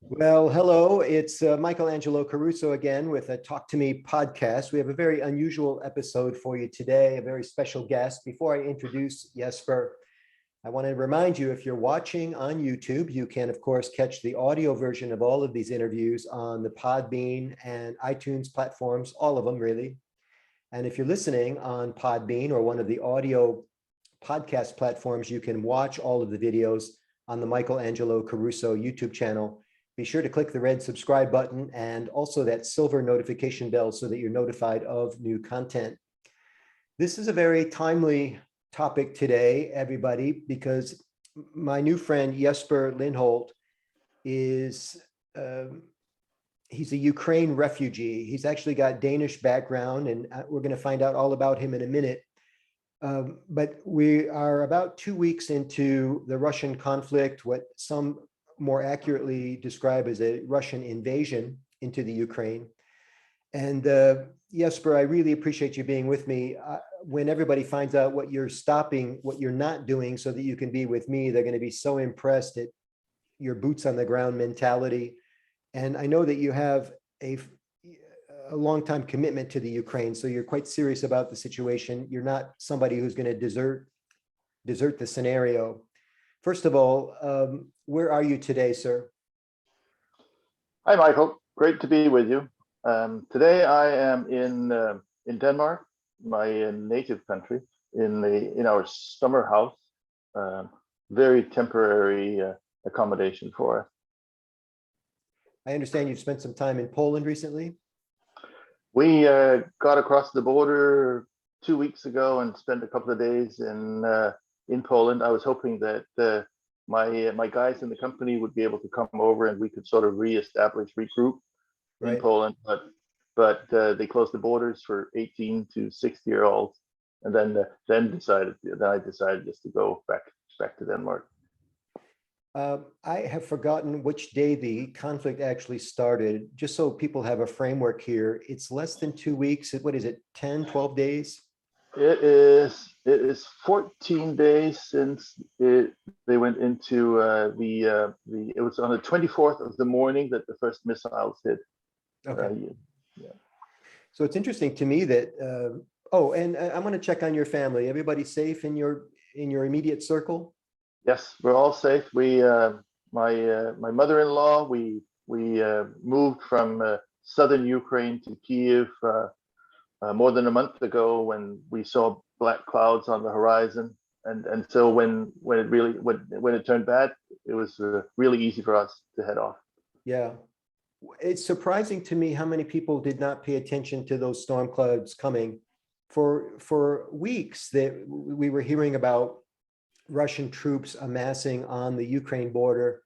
Well, hello, it's Michael Angelo Caruso again with a Talk to Me podcast. We have a very unusual episode for you today, a very special guest. Before I introduce Jesper, I want to remind you, if you're watching on YouTube, you can, of course, catch the audio version of all of these interviews on the Podbean and iTunes platforms, all of them, really. And if you're listening on Podbean or one of the audio podcast platforms, you can watch all of the videos on the Michael Angelo Caruso YouTube channel. Be sure to click the red subscribe button and also that silver notification bell so that you're notified of new content. This is a very timely topic today, everybody, because my new friend Jesper Lindholt is he's a Ukraine refugee. He's actually got Danish background, and we're going to find out all about him in a minute. But we are about 2 weeks into the Russian conflict, what some more accurately describe as a Russian invasion into the Ukraine. And Jesper, I really appreciate you being with me. When everybody finds out what you're stopping, what you're not doing so that you can be with me, they're going to be so impressed at your boots on the ground mentality. And I know that you have a long-time commitment to the Ukraine, so you're quite serious about the situation. You're not somebody who's going to desert the scenario. First of all, where are you today, sir? Hi, Michael. Great to be with you. Today I am in Denmark, my native country, in our summer house. Very temporary accommodation for us. I understand you've spent some time in Poland recently. We got across the border 2 weeks ago and spent a couple of days in Poland. I was hoping that my guys in the company would be able to come over and we could sort of regroup in Poland, but they closed the borders for 18 to 60-year-olds, and then I decided just to go back to Denmark. I have forgotten which day the conflict actually started. Just so people have a framework here, it's less than 2 weeks. What is it, 10, 12 days? It is 14 days since they went into it was on the 24th of the morning that the first missiles hit. Okay. Yeah. So it's interesting to me that and I'm going to check on your family. Everybody safe in your immediate circle? Yes, we're all safe. We my mother-in-law, we moved from southern Ukraine to Kiev more than a month ago when we saw black clouds on the horizon, and so when it turned bad, it was really easy for us to head off. Yeah, it's surprising to me how many people did not pay attention to those storm clouds coming. For weeks that we were hearing about Russian troops amassing on the Ukraine border.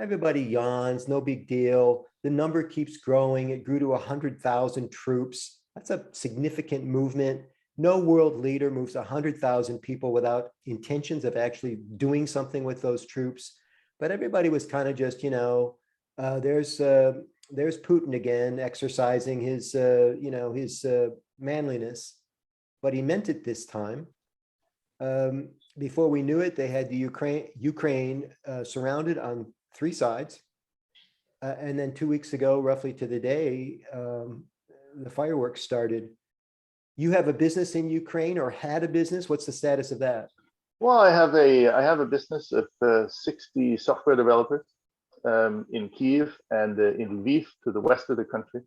Everybody yawns, no big deal. The number keeps growing. It grew to 100,000 troops. That's a significant movement. No world leader moves 100,000 people without intentions of actually doing something with those troops. But everybody was kind of just, there's Putin again exercising his manliness, but he meant it this time. Before we knew it, they had the Ukraine surrounded on 3 sides. And then 2 weeks ago, roughly to the day, the fireworks started. You have a business in Ukraine, or had a business? What's the status of that? Well, I have a business of 60 software developers in Kiev and in Lviv, to the west of the country.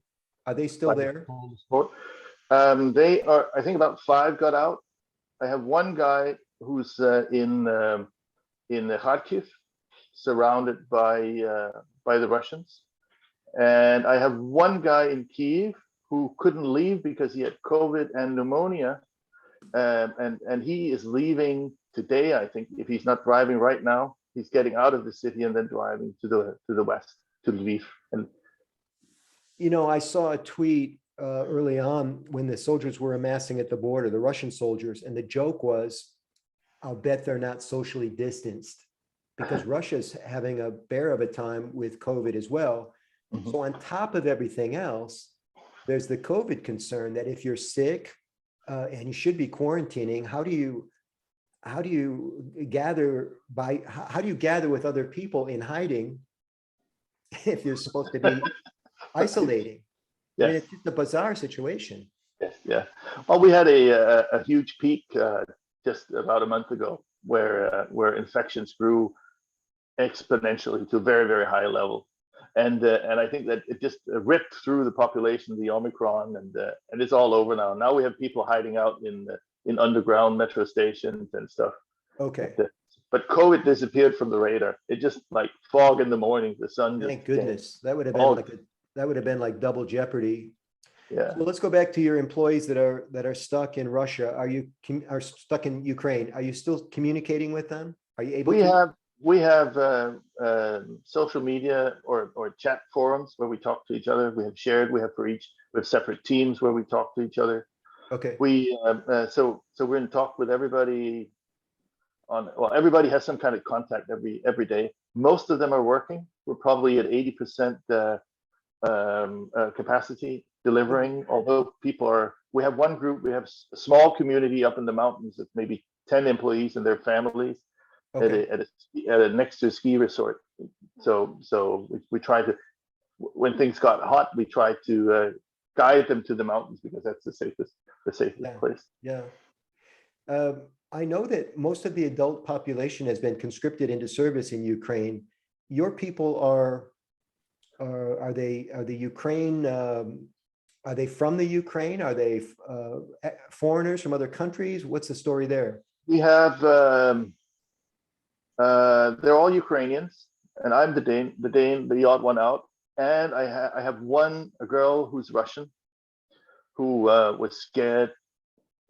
Are they still there? They are. I think about 5 got out. I have one guy who's in Kharkiv, surrounded by the Russians, and I have one guy in Kiev who couldn't leave because he had COVID and pneumonia, and he is leaving today. I think if he's not driving right now, he's getting out of the city and then driving to the west, to Lviv. And I saw a tweet early on when the soldiers were amassing at the border, the Russian soldiers, and the joke was, I'll bet they're not socially distanced, because Russia's having a bear of a time with COVID as well. Mm-hmm. So on top of everything else, there's the COVID concern that if you're sick and you should be quarantining, how do you gather with other people in hiding if you're supposed to be isolating. I mean, Yes, it's just a bizarre situation. yes, yeah. Well, we had a huge peak just about a month ago where infections grew exponentially to a very, very high level. And I think that it just ripped through the population, the Omicron, and it's all over now. Now we have people hiding out in underground metro stations and stuff. Okay, But COVID disappeared from the radar. It just like fog in the morning. The sun just thank came. goodness. That would have been Oh, like that would have been like double jeopardy. yeah. So let's go back to your employees that are stuck in Russia. Are stuck in Ukraine? Are you still communicating with them? Are you able We to? have we have social media or chat forums where we talk to each other. We have shared. We have for each. We have separate teams where we talk to each other. Okay, So we're in talk with everybody well, everybody has some kind of contact every day. Most of them are working. We're probably at 80% capacity delivering, although we have one group, we have a small community up in the mountains of maybe 10 employees and their families okay. at a next to a ski resort. So we try to, when things got hot, we try to guide them to the mountains because that's the safest Yeah, place. yeah. I know that most of the adult population has been conscripted into service in Ukraine. Your people are they Ukraine? Are they from the Ukraine? Are they foreigners from other countries? What's the story there? We have they're all Ukrainians, and I'm the odd one out. And I have a girl who's Russian, who was scared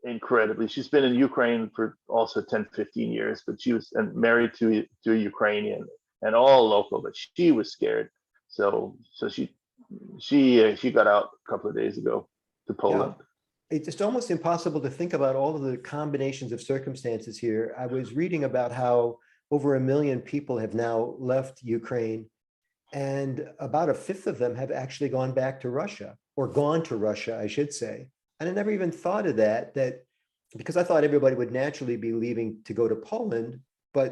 incredibly. She's been in Ukraine for also 10, 15 years, but she was married to a Ukrainian and all local, but she was scared. So she got out a couple of days ago to Poland. Yeah. It's almost impossible to think about all of the combinations of circumstances here. I was reading about how over 1 million people have now left Ukraine, and about a fifth of them have actually gone back to Russia, or gone to Russia, I should say. And I never even thought of that because I thought everybody would naturally be leaving to go to Poland, but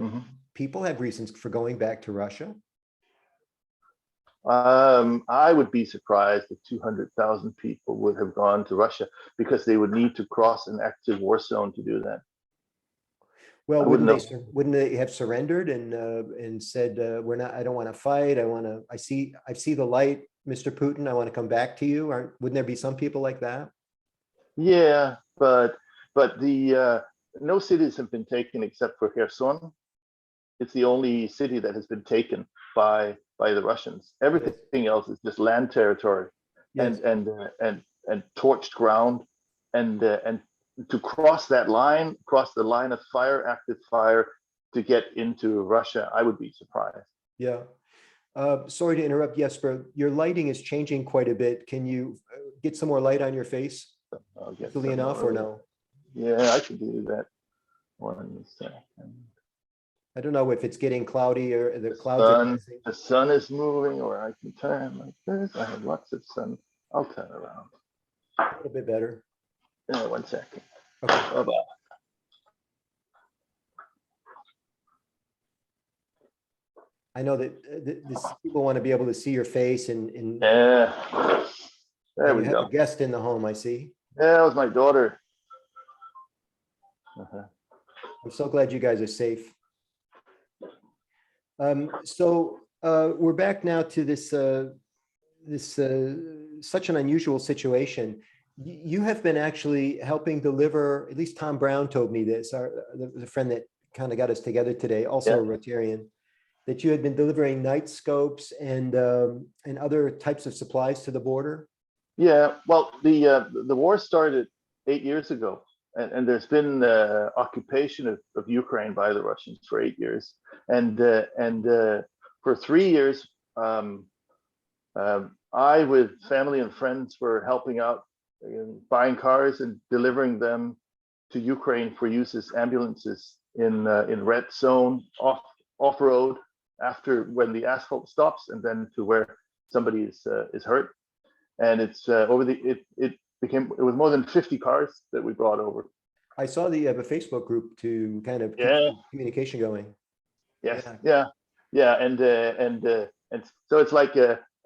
people have reasons for going back to Russia. I would be surprised if 200,000 people would have gone to Russia because they would need to cross an active war zone to do that. Well, wouldn't they have surrendered and said, "We're not. I don't want to fight. I see the light, Mr. Putin. I want to come back to you." Wouldn't there be some people like that? Yeah, but the no cities have been taken except for Kherson. It's the only city that has been taken by the Russians. Everything else is just land territory Yes. and torched ground, and to cross the line of fire, active fire, to get into Russia, I would be surprised. Yeah. Sorry to interrupt, Jesper. Your lighting is changing quite a bit. Can you get some more light on your face? Easily enough or no? Yeah, I can do that. 1 second. I don't know if it's getting cloudy or the clouds are rising. The sun is moving, or I can turn like this. I have lots of sun. I'll turn around. A little bit better. 1 second. Okay. Bye-bye. I know that people want to be able to see your face and Yeah. There we you have go. a guest in the home, I see. Yeah, that was my daughter. I'm so glad you guys are safe. So we're back now to this such an unusual situation. You have been actually helping deliver, at least Tom Brown told me this, the friend that kind of got us together today, also a Rotarian, that you had been delivering night scopes and other types of supplies to the border. Yeah, well, the war started 8 years ago, and there's been occupation of Ukraine by the Russians for 8 years, and for 3 years, I, with family and friends, were helping out, buying cars and delivering them to Ukraine for use as ambulances in red zone, off road, after when the asphalt stops, and then to where somebody is hurt. And it's it was more than 50 cars that we brought over. I saw that you have a Facebook group to kind of keep communication going. Yes, yeah. And And so it's like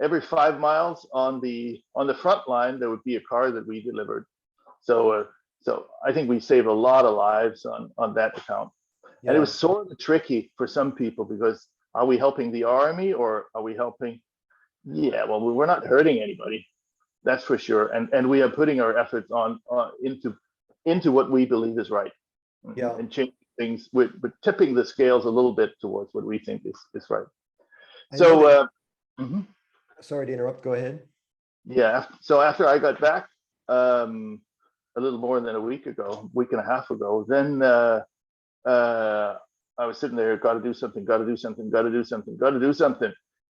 every 5 miles on the front line, there would be a car that we delivered. So so I think we save a lot of lives on that account. And it was sort of tricky for some people, because are we helping the army or are we helping? Yeah, well, we're not hurting anybody, that's for sure. And we are putting our efforts on into what we believe is right. Yeah. And changing things, we're tipping the scales a little bit towards what we think is right. So sorry to interrupt, go ahead. yeah, so after I got back a little more than a week and a half ago, then I was sitting there, got to do something,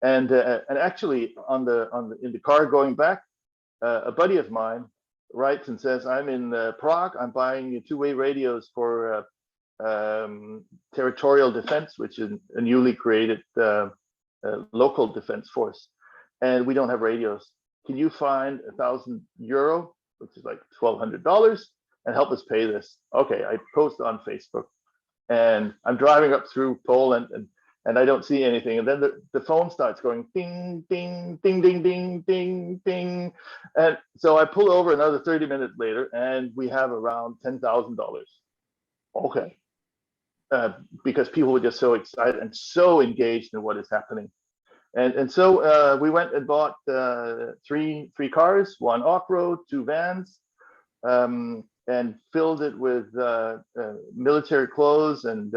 and actually in the car going back, a buddy of mine writes and says, I'm in Prague, I'm buying two-way radios for territorial defense, which is a newly created local defense force, and we don't have radios. Can you find €1,000, which is like $1,200, and help us pay this? Okay, I post on Facebook, and I'm driving up through Poland, and I don't see anything. And then the phone starts going ding, ding, ding, ding, ding, ding, ding. And so I pull over another 30 minutes later, and we have around $10,000. Okay. Because people were just so excited and so engaged in what is happening. And so we went and bought three cars, one off-road, two vans, and filled it with military clothes and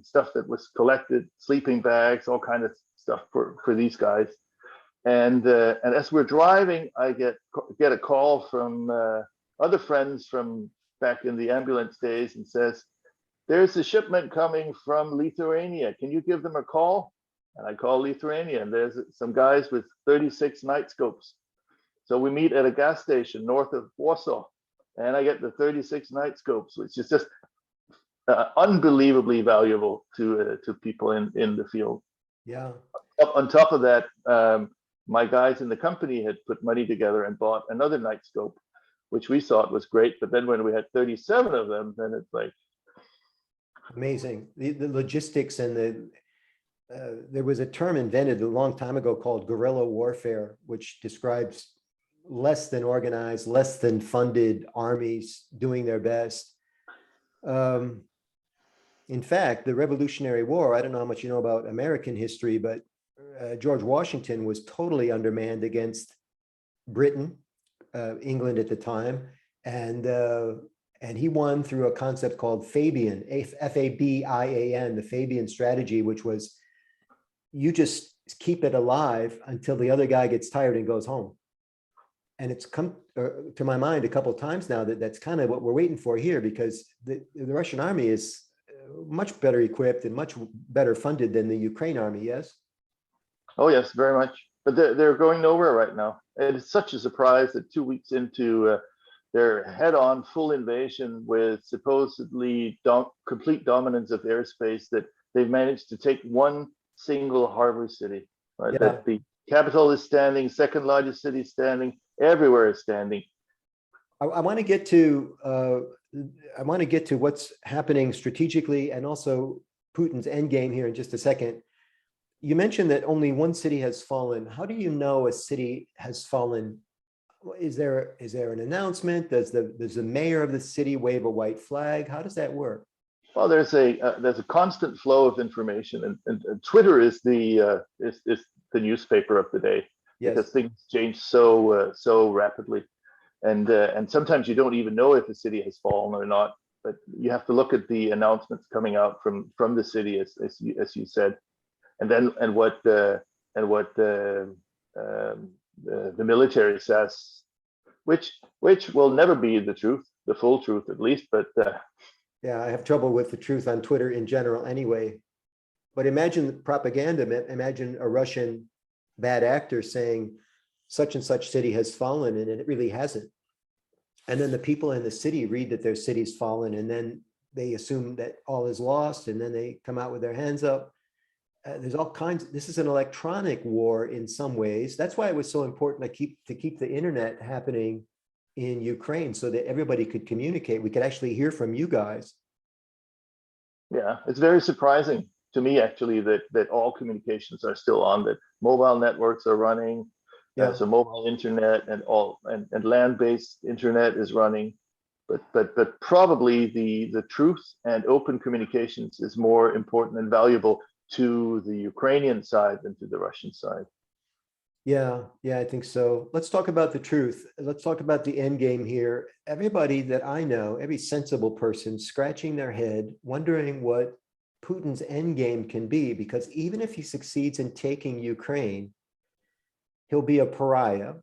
stuff that was collected, sleeping bags, all kind of stuff for these guys. And as we're driving, I get a call from other friends from back in the ambulance days, and says, there's a shipment coming from Lithuania. Can you give them a call? And I call Lithuania, and there's some guys with 36 night scopes. So we meet at a gas station north of Warsaw, and I get the 36 night scopes, which is just unbelievably valuable to people in the field. Yeah. On top of that, my guys in the company had put money together and bought another night scope, which we thought was great. But then when we had 37 of them, then it's like amazing. The logistics and there was a term invented a long time ago called guerrilla warfare, which describes less than organized, less than funded armies doing their best. In fact, the Revolutionary War, I don't know how much you know about American history, but George Washington was totally undermanned against Britain, England at the time, and he won through a concept called Fabian, F-A-B-I-A-N, the Fabian strategy, which was you just keep it alive until the other guy gets tired and goes home. And it's come to my mind a couple of times now that's kind of what we're waiting for here, because the Russian army is much better equipped and much better funded than the Ukraine army, yes? Oh, yes, very much. But they're going nowhere right now. And it's such a surprise that 2 weeks into their head-on full invasion with supposedly complete dominance of airspace, that they've managed to take one single harbor city, right? Yeah. That the capital is standing, second largest city standing, everywhere is standing. I want to get to what's happening strategically and also Putin's endgame here in just a second. You mentioned that only one city has fallen. How do you know a city has fallen? Is there an announcement? Does the mayor of the city wave a white flag? How does that work? Well, there's a constant flow of information, and Twitter is the newspaper of the day. Yes. Because things change so rapidly, and sometimes you don't even know if a city has fallen or not. But you have to look at the announcements coming out from the city, as you said, and what the military says, which will never be the truth, the full truth at least. But yeah, I have trouble with the truth on Twitter in general anyway. But imagine propaganda. Imagine a Russian bad actor saying such and such city has fallen, and it really hasn't. And then the people in the city read that their city's fallen, and then they assume that all is lost, and then they come out with their hands up. There's all kinds. This is an electronic war in some ways. That's why it was so important to keep the internet happening in Ukraine, so that everybody could communicate. We could actually hear from you guys. Yeah, it's very surprising to me actually that all communications are still on, that mobile networks are running, Yeah. so mobile internet and land-based internet is running, but probably the truth and open communications is more important and valuable to the Ukrainian side than to the Russian side. Yeah, I think so. Let's talk about the truth. Let's talk about the end game here. Everybody that I know, every sensible person scratching their head, wondering what Putin's end game can be, because even if he succeeds in taking Ukraine, he'll be a pariah.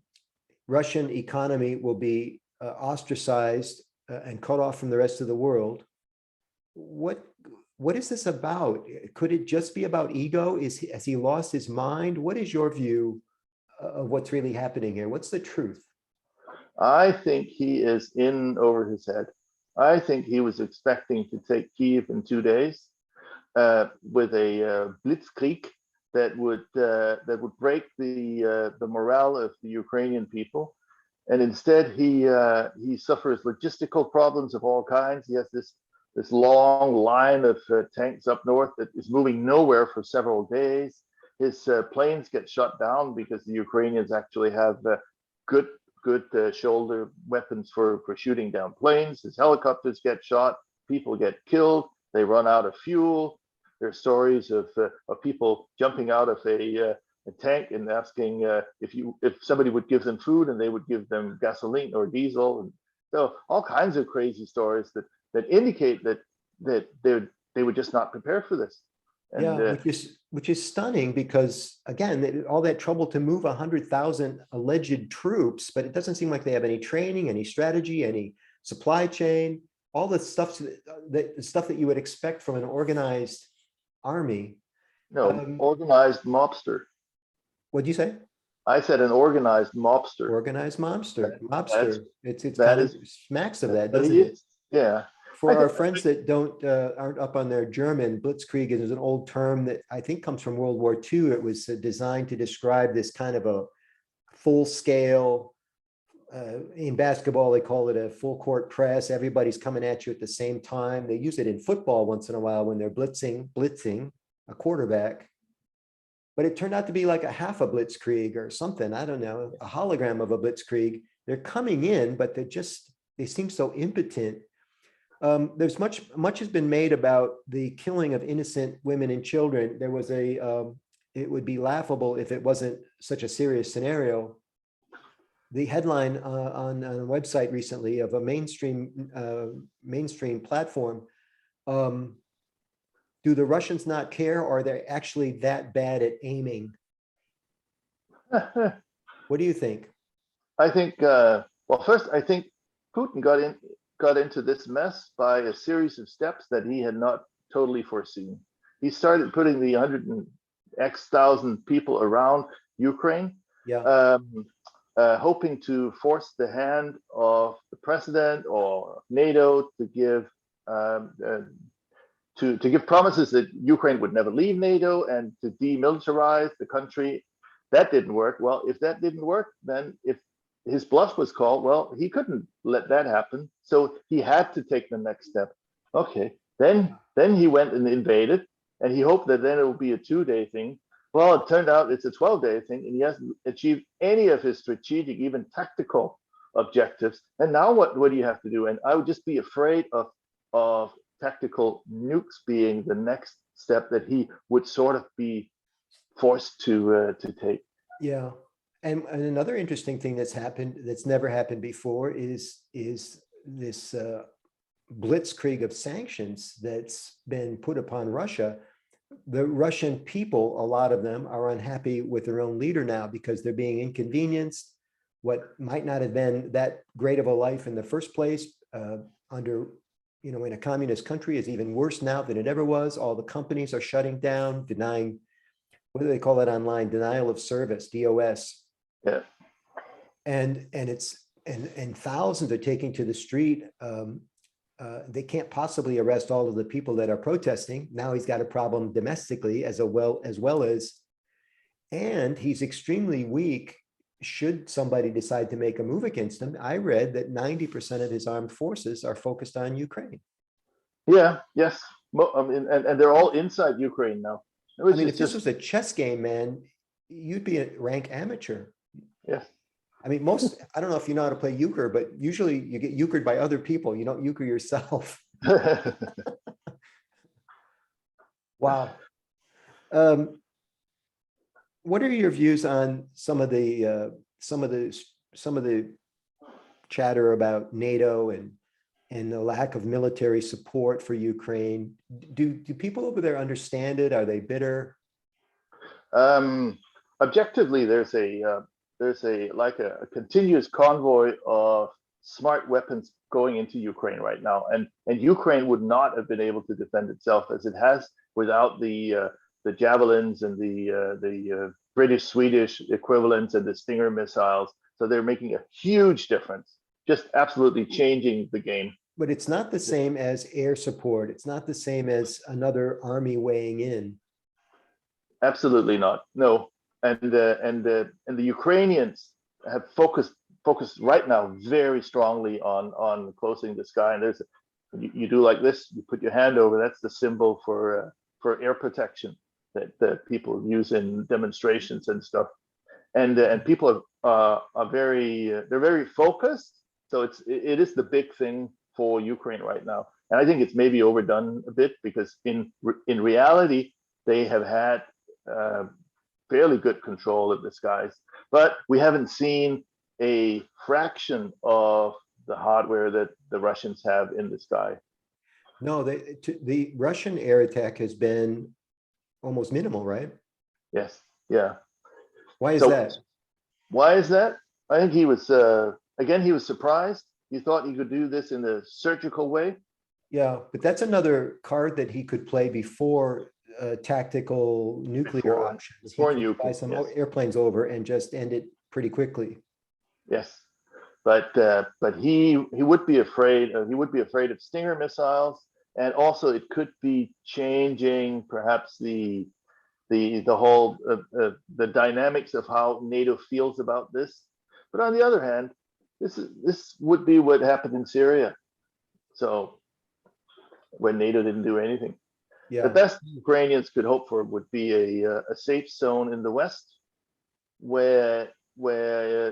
Russian economy will be ostracized and cut off from the rest of the world. What is this about? Could it just be about ego? Has he lost his mind? What is your view of what's really happening here? What's the truth? I think he is in over his head. I think he was expecting to take Kiev in 2 days with a blitzkrieg that would break the morale of the Ukrainian people, and instead he suffers logistical problems of all kinds. He has this long line of tanks up north that is moving nowhere for several days. His planes get shut down because the Ukrainians actually have good shoulder weapons for shooting down planes. His helicopters get shot, people get killed, they run out of fuel. There are stories of people jumping out of a tank and asking if somebody would give them food, and they would give them gasoline or diesel. And so all kinds of crazy stories that indicate that they were just not prepared for this. And, yeah, which is stunning, because again, all that trouble to move 100,000 alleged troops, but it doesn't seem like they have any training, any strategy, any supply chain, all the stuff that you would expect from an organized army. no, organized mobster. What'd you say? I said an organized mobster. Organized mobster. It's that kind of is- smacks of that, But doesn't he it? is, yeah. For I our think- friends that aren't up on their German, Blitzkrieg is an old term that I think comes from World War II. It was designed to describe this kind of a full scale, in basketball, they call it a full court press. Everybody's coming at you at the same time. They use it in football once in a while when they're blitzing a quarterback. But it turned out to be like a half a blitzkrieg or something. I don't know, a hologram of a blitzkrieg. They're coming in, but they seem so impotent. There's much has been made about the killing of innocent women and children. There was it would be laughable if it wasn't such a serious scenario. The headline on a website recently of a mainstream platform, do the Russians not care, or are they actually that bad at aiming? What do you think? I think, well, first, I think Putin got into this mess by a series of steps that he had not totally foreseen. He started putting the 100,000 people around Ukraine, Yeah. hoping to force the hand of the president or NATO to give promises that Ukraine would never leave NATO and to demilitarize the country. That didn't work. Well, if that didn't work, then if his bluff was called, well, he couldn't let that happen. So he had to take the next step. Okay, then he went and invaded, and he hoped that then it would be a 2-day thing. Well, it turned out it's a 12-day thing, and he hasn't achieved any of his strategic, even tactical objectives. And now what do you have to do? And I would just be afraid of tactical nukes being the next step that he would sort of be forced to take. Yeah. And another interesting thing that's happened, that's never happened before, is this blitzkrieg of sanctions that's been put upon Russia. The Russian people, a lot of them, are unhappy with their own leader now because they're being inconvenienced. What might not have been that great of a life in the first place under, in a communist country is even worse now than it ever was. All the companies are shutting down, denying, what do they call it online? Denial of service, DOS. Yeah. And thousands are taking to the street. They can't possibly arrest all of the people that are protesting. Now he's got a problem domestically as well as, and he's extremely weak should somebody decide to make a move against him. I read that 90% of his armed forces are focused on Ukraine. Yeah, yes, I mean, and they're all inside Ukraine now, I which mean, is if this just was a chess game, man, you'd be a rank amateur. yes. I mean, I don't know if you know how to play euchre, but usually you get euchred by other people. You don't euchre yourself. Wow. What are your views on some of the chatter about NATO and the lack of military support for Ukraine? Do people over there understand it? Are they bitter? Objectively, there's a like a continuous convoy of smart weapons going into Ukraine right now, and Ukraine would not have been able to defend itself as it has without the javelins and the British Swedish equivalents and the Stinger missiles. So they're making a huge difference, just absolutely changing the game. But it's not the same as air support. It's not the same as another army weighing in. Absolutely not. No, and the Ukrainians have focused right now very strongly on closing the sky. And you do like this, you put your hand over. That's the symbol for air protection that people use in demonstrations and stuff. And people are they're very focused. So it is the big thing for Ukraine right now. And I think it's maybe overdone a bit because in reality they have had fairly good control of the skies, but we haven't seen a fraction of the hardware that the Russians have in the sky. No, the Russian air attack has been almost minimal, right? Yes. Yeah. Why is So that? why is that? I think he was again, he was surprised. He thought he could do this in a surgical way. Yeah, but that's another card that he could play before tactical nuclear options. He Before could fly nuclear, some yes. airplanes over and just end it pretty quickly. Yes, but he would be afraid. He would be afraid of Stinger missiles, and also it could be changing perhaps the whole the dynamics of how NATO feels about this. But on the other hand, this would be what happened in Syria. So when NATO didn't do anything. Yeah. The best Ukrainians could hope for would be a safe zone in the west, where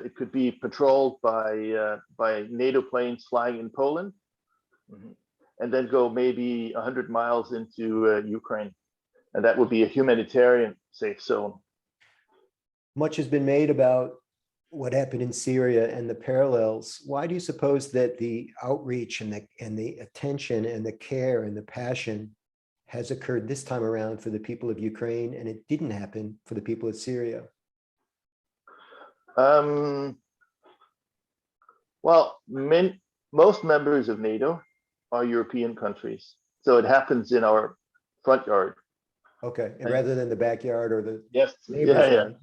it could be patrolled by NATO planes flying in Poland, and then go maybe 100 miles into Ukraine, and that would be a humanitarian safe zone. Much has been made about what happened in Syria and the parallels. Why do you suppose that the outreach and the attention and the care and the passion has occurred this time around for the people of Ukraine, and it didn't happen for the people of Syria? Well, most members of NATO are European countries, so it happens in our front yard. Okay, and rather than the backyard or the yes, neighbor's yard.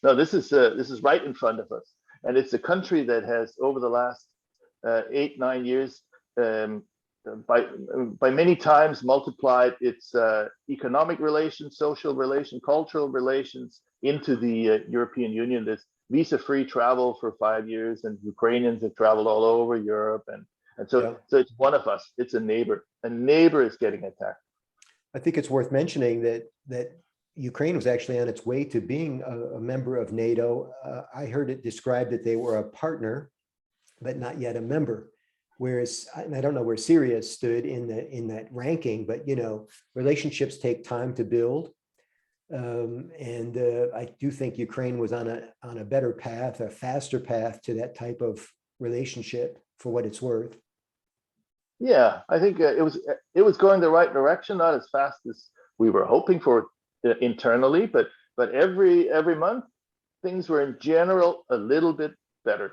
No, this is right in front of us, and it's a country that has over the last 8-9 years by many times multiplied its economic relations, social relations, cultural relations into the European Union. There's visa-free travel for 5 years, and Ukrainians have traveled all over Europe, and so it's one of us. It's a neighbor. A neighbor is getting attacked. I think it's worth mentioning that Ukraine was actually on its way to being a member of NATO. I heard it described that they were a partner, but not yet a member. Whereas, and I don't know where Syria stood in that ranking, but relationships take time to build. And I do think Ukraine was on a better path, a faster path to that type of relationship, for what it's worth. Yeah, I think it was going the right direction, not as fast as we were hoping for internally, but every month things were in general a little bit better.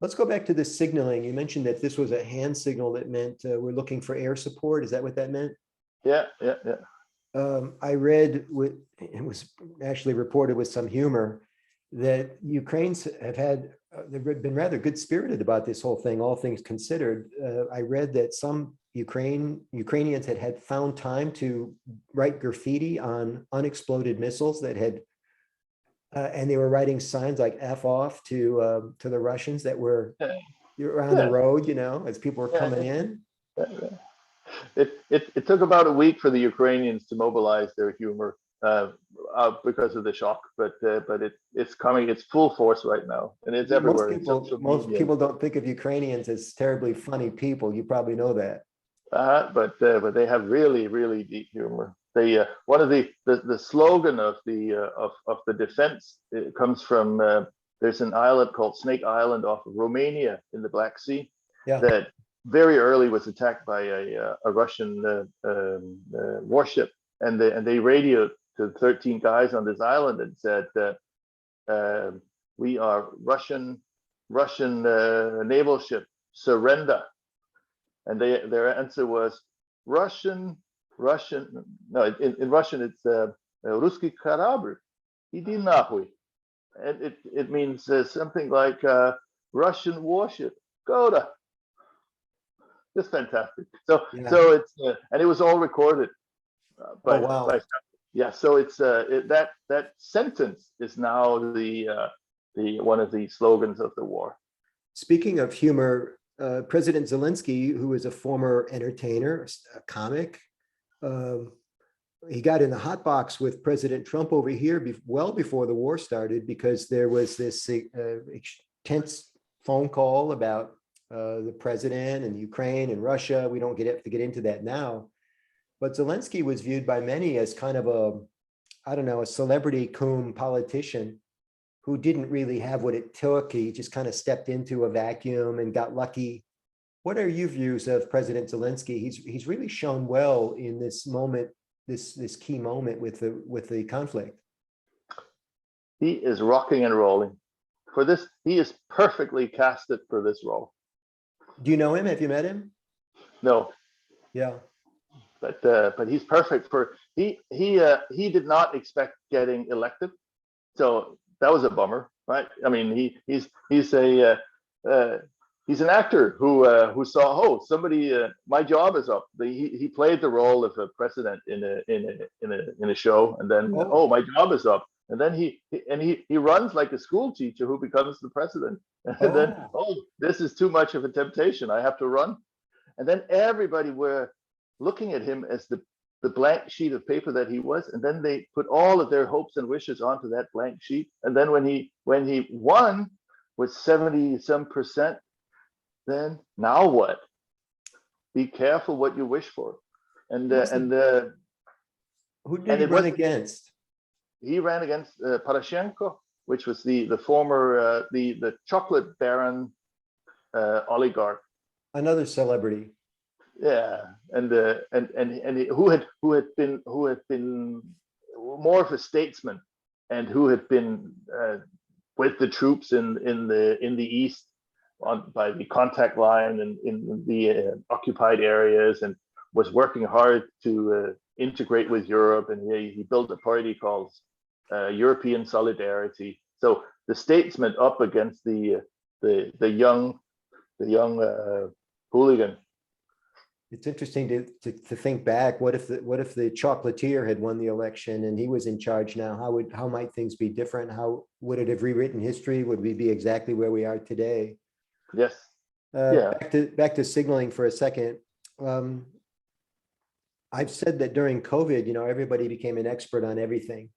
Let's go back to the signaling. You mentioned that this was a hand signal that meant we're looking for air support. Is that what that meant? Yeah. I read, it was actually reported with some humor, that Ukrainians they've been rather good spirited about this whole thing, all things considered. I read that some Ukrainians had found time to write graffiti on unexploded missiles that had, and they were writing signs like "F off" to the Russians that were on the road, as people were coming in. Yeah. It took about a week for the Ukrainians to mobilize their humor because of the shock, but it's coming. It's full force right now, and it's everywhere in social Most media. people don't think of Ukrainians as terribly funny people. You probably know that. But they have really, really deep humor. They one of the slogan of the defense, it comes from there's an island called Snake Island off of Romania in the Black Sea, Yeah. that very early was attacked by a Russian warship, and they radioed to 13 guys on this island and said, "We are Russian naval ship, surrender." And their answer was Russian. No, in Russian it's Ruski kорабль, иди нахуй, and it means something like Russian warship, go to. Just fantastic. So it's and it was all recorded by, oh, wow. yeah. So it's that sentence is now the one of the slogans of the war. Speaking of humor, President Zelensky, who is a former entertainer, a comic, he got in the hot box with President Trump over here well before the war started, because there was this tense phone call about the president and Ukraine and Russia. We don't have to get into that now. But Zelensky was viewed by many as kind of a celebrity coon politician who didn't really have what it took. He just kind of stepped into a vacuum and got lucky. What are your views of President Zelensky? He's really shown well in this moment, this key moment with the conflict. He is rocking and rolling. For this, he is perfectly casted for this role. Do you know him? Have you met him? No. Yeah. But he's perfect for he did not expect getting elected, so that was a bummer, right? I mean, he's an actor who saw, somebody, my job is up. He played the role of a president in a show, and then my job is up, and then he runs like a school teacher who becomes the president, and then this is too much of a temptation. I have to run, and then everybody were looking at him as the blank sheet of paper that he was, and then they put all of their hopes and wishes onto that blank sheet. And then when he won with 70% then now what? Be careful what you wish for. And who did he run against? He ran against Poroshenko, which was the former the chocolate baron oligarch. Another celebrity. Yeah, and who had been more of a statesman, and who had been with the troops in the east by the contact line and in the occupied areas, and was working hard to integrate with Europe, and he built a party called European Solidarity. So the statesman up against the young hooligan. It's interesting to think back. What if the chocolatier had won the election and he was in charge now? How might things be different? How would it have rewritten history? Would we be exactly where we are today? Yes. Back to signaling for a second. I've said that during COVID, everybody became an expert on everything.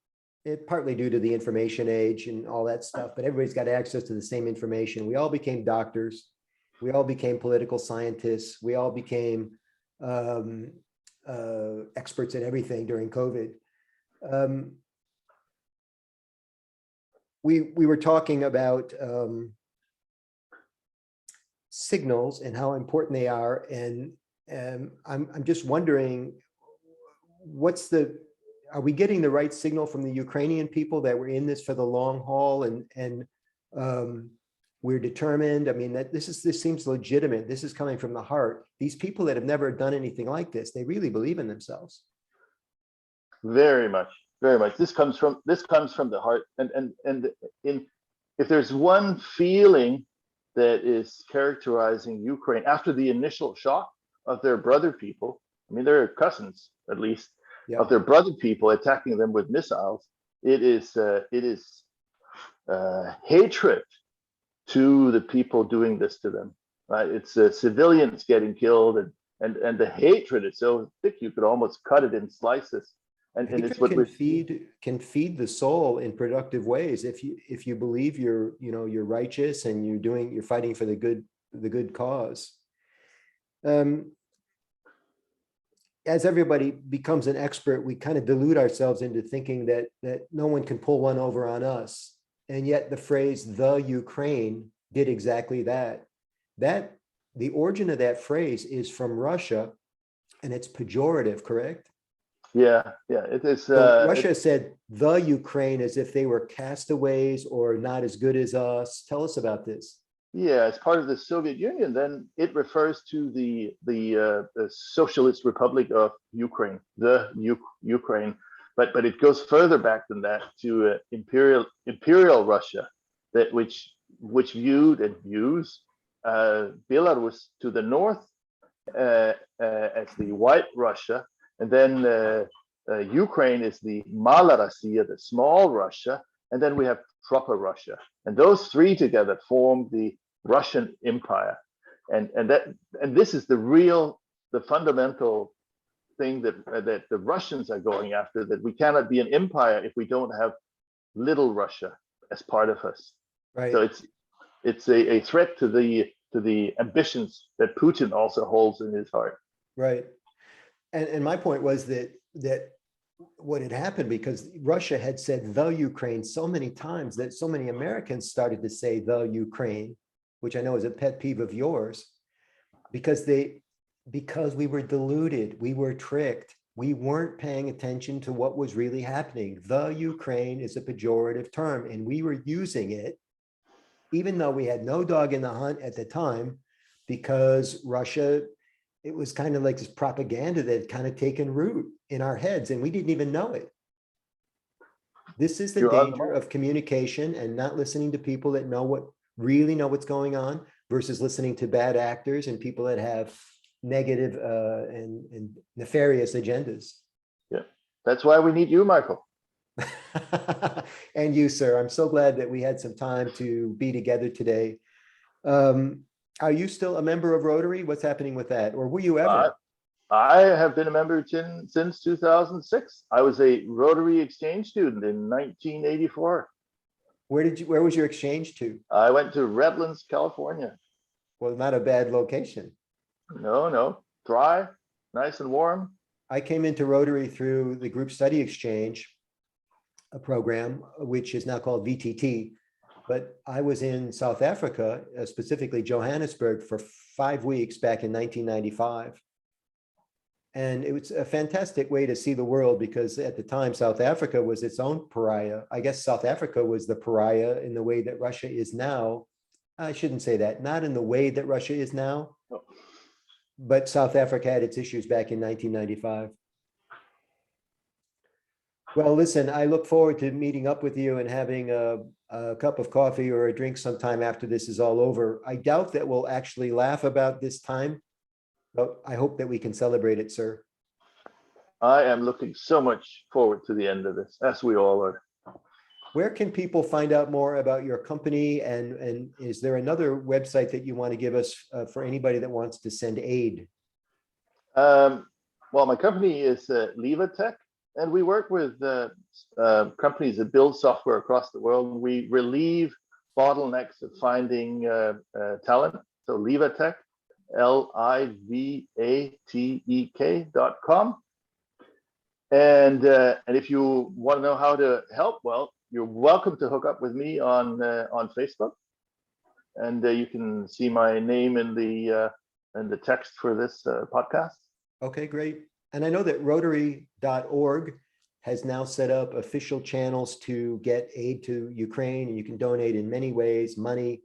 Partly due to the information age and all that stuff, but everybody's got access to the same information. We all became doctors. We all became political scientists. We all became experts at everything during COVID. We were talking about signals and how important they are, and I'm just wondering, are we getting the right signal from the Ukrainian people that we're in this for the long haul, and we're determined? I mean, this seems legitimate. This is coming from the heart. These people that have never done anything like this, they really believe in themselves. Very much, very much. This comes from the heart. And if there's one feeling that is characterizing Ukraine after the initial shock of their brother people, I mean, they're cousins at least, of their brother people attacking them with missiles, it is hatred to the people doing this to them, right? It's civilians getting killed, and the hatred is so thick you could almost cut it in slices. And it's Hatred what we can feed the soul in productive ways if you believe you're righteous and you're fighting for the good cause. As everybody becomes an expert, we kind of delude ourselves into thinking that no one can pull one over on us. And yet the phrase "the Ukraine" did exactly that. The origin of that phrase is from Russia, and it's pejorative, correct? yeah, it is. So Russia said "the Ukraine" as if they were castaways or not as good as us. Tell us about this. Yeah, as part of the Soviet Union, then it refers to the Socialist Republic of Ukraine, Ukraine, but it goes further back than that to Imperial Russia, that which viewed and views Belarus to the north as the White Russia, and then Ukraine is the Mala Rossiya, the small Russia, and then we have proper Russia, and those three together form the Russian Empire, and this is the fundamental thing that the Russians are going after. That we cannot be an empire if we don't have Little Russia as part of us. Right. So it's a threat to the ambitions that Putin also holds in his heart. Right. And my point was that what had happened, because Russia had said "the Ukraine" so many times that so many Americans started to say "the Ukraine," which I know is a pet peeve of yours, because we were deluded, we were tricked, we weren't paying attention to what was really happening. The Ukraine is a pejorative term, and we were using it, even though we had no dog in the hunt at the time, because Russia, it was kind of like this propaganda that had kind of taken root in our heads, and we didn't even know it. This is the danger of communication and not listening to people that really know what's going on versus listening to bad actors and people that have negative and nefarious agendas. Yeah, that's why we need you, Michael. And you, sir. I'm so glad that we had some time to be together today. Are you still a member of Rotary? What's happening with that? Or were you ever? I have been a member since 2006. I was a Rotary exchange student in 1984. Where was your exchange to? I went to Redlands, California. Well, not a bad location. No, dry, nice and warm. I came into Rotary through the Group Study Exchange, a program which is now called VTT. But I was in South Africa, specifically Johannesburg, for 5 weeks back in 1995. And it was a fantastic way to see the world, because at the time, South Africa was its own pariah. I guess South Africa was the pariah in the way that Russia is now. I shouldn't say that, not in the way that Russia is now, but South Africa had its issues back in 1995. Well, listen, I look forward to meeting up with you and having a cup of coffee or a drink sometime after this is all over. I doubt that we'll actually laugh about this time, but I hope that we can celebrate it, sir. I am looking so much forward to the end of this, as we all are. Where can people find out more about your company? And is there another website that you want to give us for anybody that wants to send aid? Well, my company is Livatel, and we work with companies that build software across the world. We relieve bottlenecks of finding talent. So Livatek, livatek.com. And if you want to know how to help, well, you're welcome to hook up with me on Facebook, and you can see my name in the text for this podcast. Okay, great. And I know that Rotary.org has now set up official channels to get aid to Ukraine, and you can donate in many ways: money,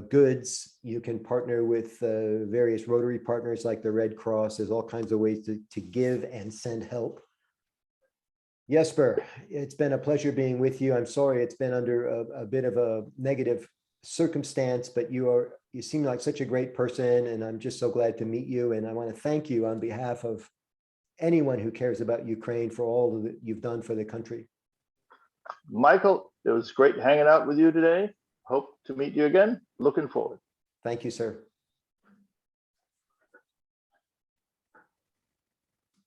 goods. You can partner with various Rotary partners like the Red Cross. There's all kinds of ways to give and send help. Jesper, it's been a pleasure being with you. I'm sorry it's been under a bit of a negative circumstance, but you seem like such a great person, and I'm just so glad to meet you. And I want to thank you on behalf of anyone who cares about Ukraine for all that you've done for the country. Michael, it was great hanging out with you today. Hope to meet you again. Looking forward. Thank you, sir.